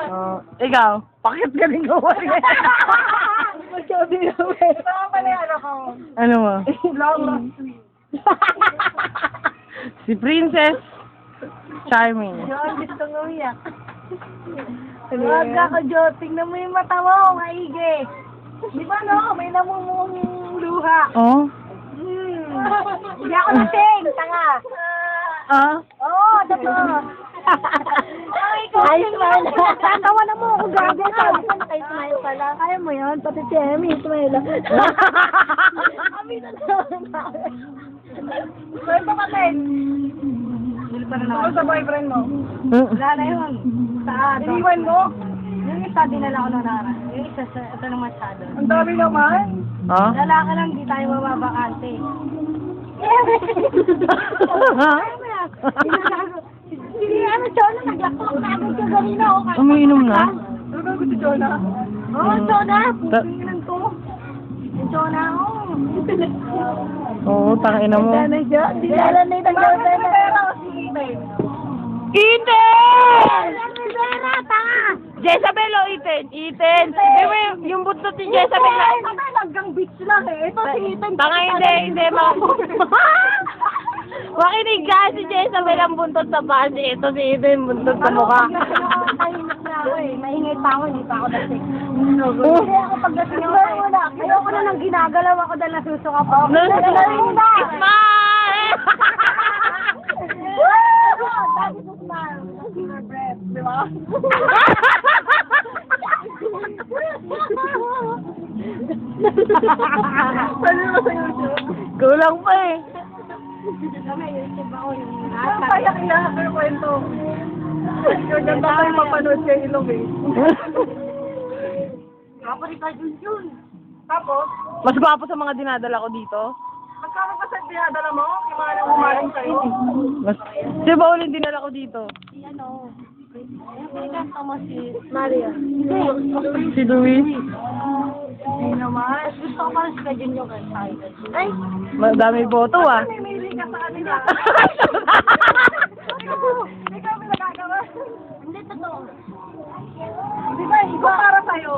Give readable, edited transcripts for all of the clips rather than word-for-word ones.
Oh, ikaw, pakit ka rin gawa niya. Masyado naman. Baka pala yan ako. Ano mo? Long lost sweet. Si Princess Charming. Yung gusto ng umiyak. Huwag ako, Jo. Tingnan mo yung mata mo, maigi. Di ba, no? May namumung luha. Oh? Hindi ako lasing, tanga. Ah? Oo, totoo. Ay, smile. Tatawa na mo ako, gabi. Sabi ko na kayo smile pala. Kaya mo yun, pati si Emmy, smile. Kami na lang. Kwento ka, Len. Ano sa boyfriend mo? Wala na yun. Saan? Iniwan mo? Yung isa, dinala ko nung nara. Yung isa, ito ng masyado. Ang dami naman. Ah? Lalaki lang, di tayo mababakante. Hindi, ano, Chona, naglakok na agad ka ganina. Umiinom na? Ano ba gusto, Chona? Oo, Chona. Pupunginan ko. Chona, oo. Oo, tangina mo. Hindi na na itanggal na. Eden! Rivera, tanga! Jezabel o Eden? Eden! Di ba yung buntot ni Jezabel? Hanggang beach lang eh. Ito si Ethan. Tanga hindi. Makinig ka, si Jezabel ang buntot sa paa. Ito si Eden, buntot sa mukha. Tahimik na ako eh. Maingay pa ako, hindi pa ako lasing. Hindi ako pagdating ako. Ayoko na nang ginagalaw ako dahil nasusuka pa. Nagalawin na! Smile! Dami sa smile. Your breath, di ba? Pwede mo sa YouTube? Kulang pa eh. May YouTube ako yung payak-iyak yung kwento. Yung ganda tayo mapanood kay Ilong eh. Kapag ka yun. Tapos, Mas gwapo sa mga dinadala ko dito. magkano pa sa dinadala mo? Yung mga nang umaling sa'yo. Mas, si Bawlin dinala ko dito. Si ano? Yung kanta mo si Maria. Si Luis. Hindi naman. Gusto ko parang si Kajun yung kanta. Ay! Madami boto ah. Namimili ka sa kanila. Ikaw may nagagawa. Hindi, totoo. Di ba, iba para sa'yo?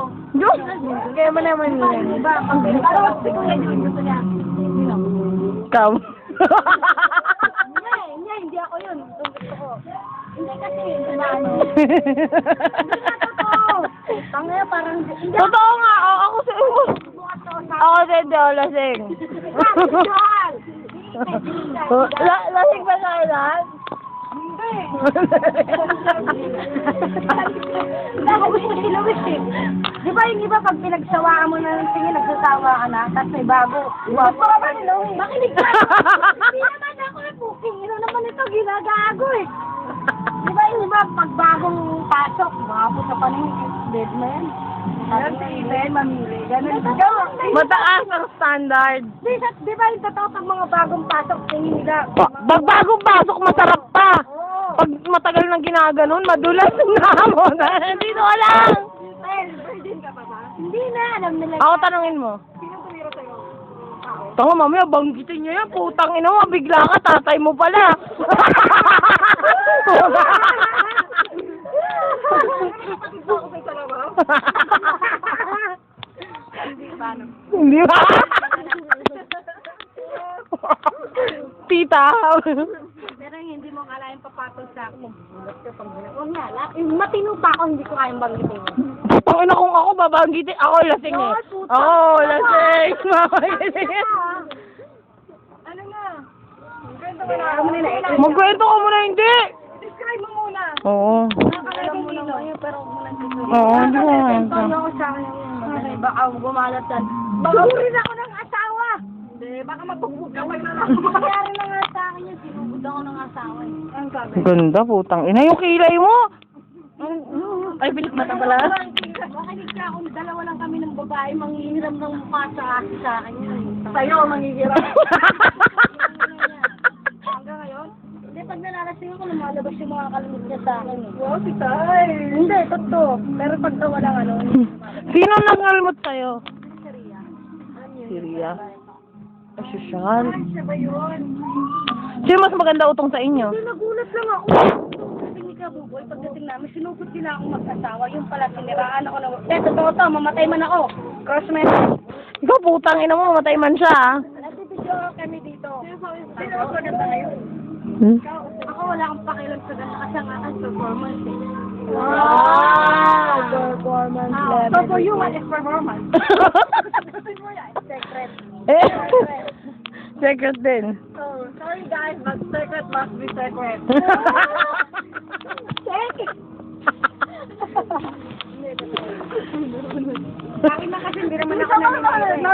Kaya mo naman yan. Diba, ano si Kuya Jun gusto niya? Ikaw. Hindi ako yun. Gusto ko. Hindi kasi, diba ano? Hindi na totoo. Tangaya parang, hindi ako Totoo nga, ako si bukas ako sa... Ako si hindi ako lasing. Lasing ba sa ilan? Hindi. Ako gusto si Luis eh. Di ba yung iba pag pinagsawaan mo na ng tingin, nagsasawa ka na, tapos may bago. Ba't pa ba ni Luis? Makinig ka. Hindi naman ako eh, puking. Ino naman ito, ginagago eh. Di ba yung iba pag bagong pasok, bago sa paningin, dead man. Yan si Eden, mamili. Ganun. Mataas ang standard. Di ba yung totoo pag mga bagong pasok, tingin nila. Pag bagong pasok, masarap pa. Pag matagal nang ginaganon, madulas na mo. Dito ka lang. Virgin ka pa ba? Hindi na, alam nila. Ako tanungin mo. Sino tumira sa'yo? Tanga mamaya, banggitin niya yan. Putang ina mo, bigla ka, tatay mo pala. Hindi ba? Tita. Pero hindi mo kalahin papatol sa akin. Bulat ka pang bulat. Huwag nga, matino pa ako, hindi ko kayang banggitin. Putang ina kung ako babanggitin. Ako lasing eh. Ako lasing. Ano na? Magkwento ka muna, hindi. Describe mo muna. Oo. Alam mo na ngayon, pero kung nandito. Oo, hindi ko Ano ako sa akin yung baka gumalat yan. Bagurin ako ng asawa. Hindi, baka mabugbog ka pa na lang. Nangyari na nga sa akin yun, sinubod ako ng asawa eh. Ang sabi? Ganda, putang ina. Yung kilay mo. Ay, bilis mata pala. Makinig ka, kung dalawa lang kami ng babae, manghihiram ng mukha sa akin yun. Sa'yo, manghihiram. Hanggang ngayon? Hindi, pag nalalasing ako, lumalabas yung mga kalimut niya sa akin. Wow, si Tay! Hindi, totoo. Pero pag walang ano, Sino nangalmot sa'yo? si Ria. Si Ria. Ay, sosyal. Siya ba yun? Sino mas maganda utong sa inyo? Nagulat lang ako. Sabi ni ka, buboy, pagdating namin, sinugod nila akong mag-asawa. Yung pala, siniraan ako na, totoo to, mamatay man ako. Cross message. Ikaw, putang ina mo, matay man siya, ah. Nagbibidyo kami dito. Sino ako ganda ngayon? Hmm? Ako wala akong pakialam sa ganda kasi ang aking performance eh. Wow! Performance level. So for you, what is performance? Secret. Eh? Secret din. So, sorry guys, but secret must be secret. Secret! Bakit na kasi hindi naman ako nangyayari. No,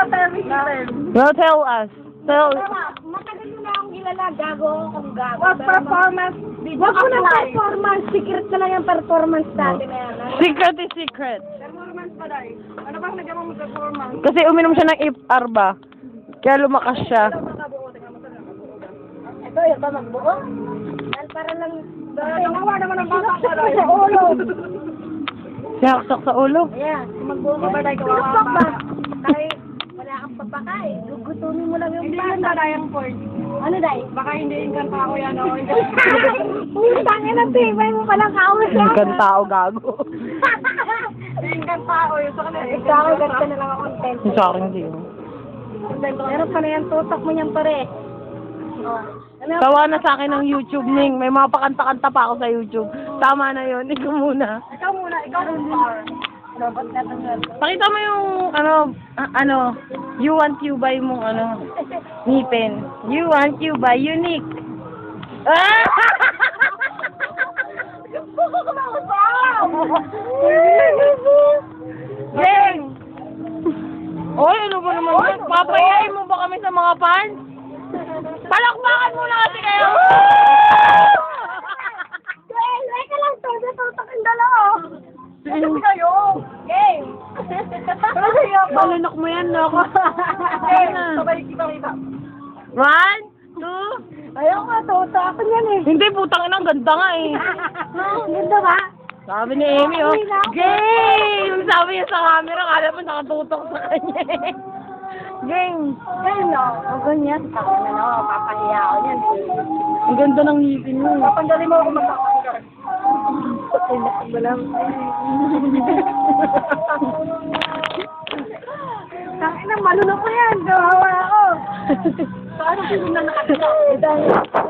No, tell us. Tell. Matagal mo na akong kilala, gago ako kung gago. What performance? Wag mo na performance. Secret na lang yung performance dati na yan. Secret is secret. Performance pa dahil. Ano bang nagawa mo performance? Kasi uminom siya ng IPR ba? Kaya lumakas siya. Ito, yung ba magbuo? Dahil para lang... Tumawa naman ang bata ko sa ulo. Sinaksak sa ulo. Ayan, magbuo ka ba dahil kawawa pa? Dahil wala kang papakay. Gugutumin mo lang yung bata. Hindi ba dahil point? Ano dahil? Baka hindi yung kanta ko yan o. Tangin na tibay mo palang kaos yan. Yung tao gago. Hindi yung kanta ko yun. Sa kanila. Ikaw, ganito na lang ang content. Yung sa akin hindi. Meron pa na yan, tutok mo niyan pare. Oh. Tawa na sa akin ng YouTube, Ning. May mga pakanta-kanta pa ako sa YouTube. Tama na yun. Ikaw muna. Ikaw muna, ikaw ang star. Robot ka tangal. Pakita mo yung, you want you by mong, ngipin. You want you by unique. Ah! Geng! Oy, ano ba naman yun? Papayain mo ba kami sa mga fans? Palakpakan muna kasi kayo! Geng, wait ka lang to. Tutok ang dalawa. Tutok kayo. Geng. Balunok mo yan, loko. Geng, sabay kita. 1, 2. Ayaw ka, tutok ako niyan eh. Hindi, putang ina, ang ganda nga eh. Ganda ba? Sabi ni Amy, oh, gay! Yung sabi niya sa camera, kala mo nakatutok sa kanya eh. Gang! Geng, no? O ganyan. Takot na no, papahiya ako niyan. Ang ganda ng ngipin mo. Papandali mo ako magpapahiya. Tangin na, malunok ko yan. Gawawa ako. Paano sino na nakakita?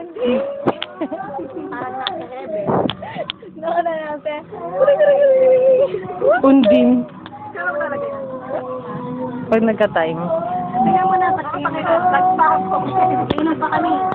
Hindi. Parang nasa hebe. Naka na natin. Undin. Kaya mo talaga yan. Pag nagka-time. Tingnan mo na, pag tingnan mo. Pag pa kami.